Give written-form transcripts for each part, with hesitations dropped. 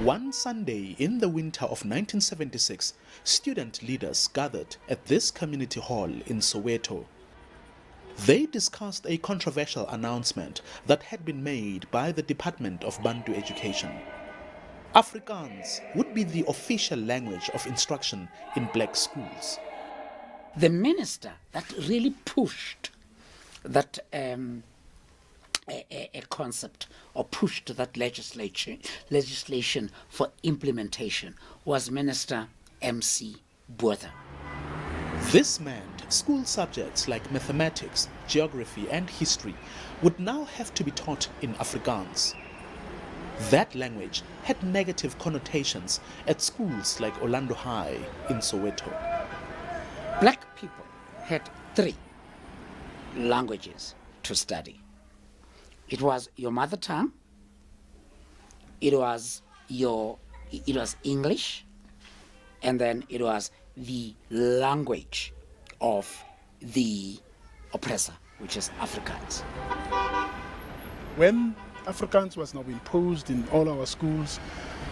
One Sunday in the winter of 1976, student leaders gathered at this community hall in Soweto. They discussed a controversial announcement that had been made by the Department of Bantu Education. Afrikaans would be the official language of instruction in black schools. The minister that really pushed that a concept or pushed that legislation for implementation was Minister M.C. Botha. This meant school subjects like mathematics, geography and history would now have to be taught in Afrikaans. That language had negative connotations at schools like Orlando High in Soweto. Black people had 3 languages to study. It was your mother tongue, it was English, and then it was the language of the oppressor, which is Afrikaans. When Afrikaans was now imposed in all our schools,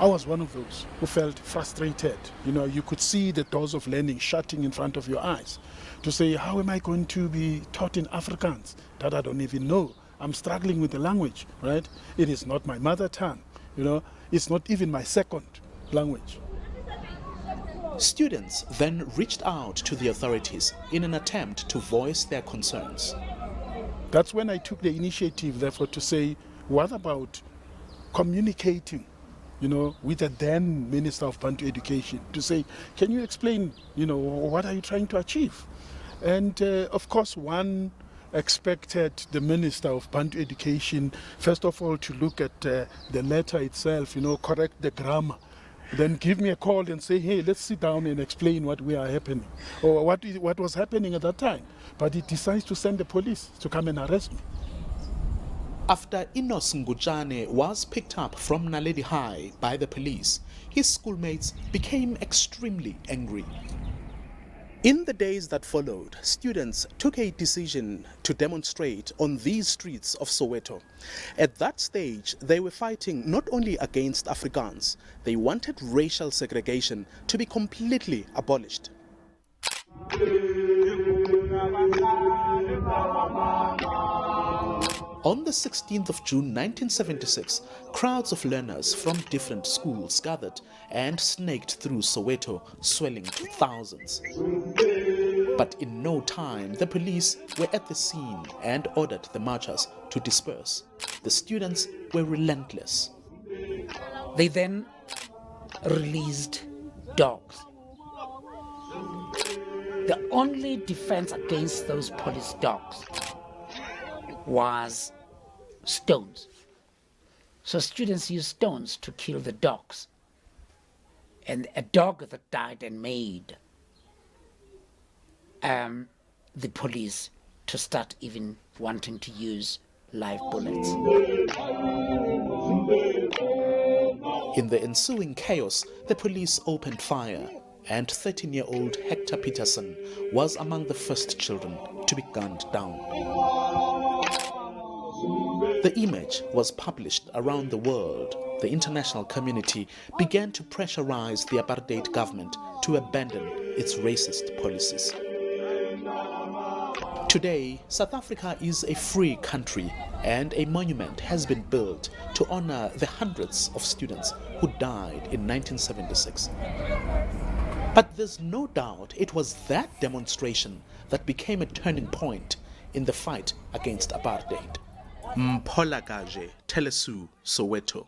I was one of those who felt frustrated. You know, you could see the doors of learning shutting in front of your eyes to say, how am I going to be taught in Afrikaans that I don't even know? I'm struggling with the language, right? It is not my mother tongue, you know, it's not even my second language. Students then reached out to the authorities in an attempt to voice their concerns. That's when I took the initiative, therefore, to say, what about communicating, you know, with the then Minister of Bantu Education to say, can you explain, you know, what are you trying to achieve? And of course, one expected the Minister of Bantu Education, first of all, to look at the letter itself, you know, correct the grammar, then give me a call and say, hey, let's sit down and explain what we are happening, or what was happening at that time. But he decides to send the police to come and arrest me. After Enos Ngutjane was picked up from Naledi High by the police, his schoolmates became extremely angry. In the days that followed, students took a decision to demonstrate on these streets of Soweto. At that stage, they were fighting not only against Afrikaans, they wanted racial segregation to be completely abolished. On the 16th of June 1976, crowds of learners from different schools gathered and snaked through Soweto, swelling to thousands. But in no time, the police were at the scene and ordered the marchers to disperse. The students were relentless. They then released dogs. The only defense against those police dogs was stones. So students used stones to kill the dogs. And a dog that died and made the police to start even wanting to use live bullets. In the ensuing chaos, the police opened fire, and 13-year-old Hector Peterson was among the first children to be gunned down. The image was published around the world. The international community began to pressurize the apartheid government to abandon its racist policies. Today, South Africa is a free country, and a monument has been built to honor the hundreds of students who died in 1976. But there's no doubt it was that demonstration that became a turning point in the fight against apartheid. Mpolagaje, Telesu, Soweto.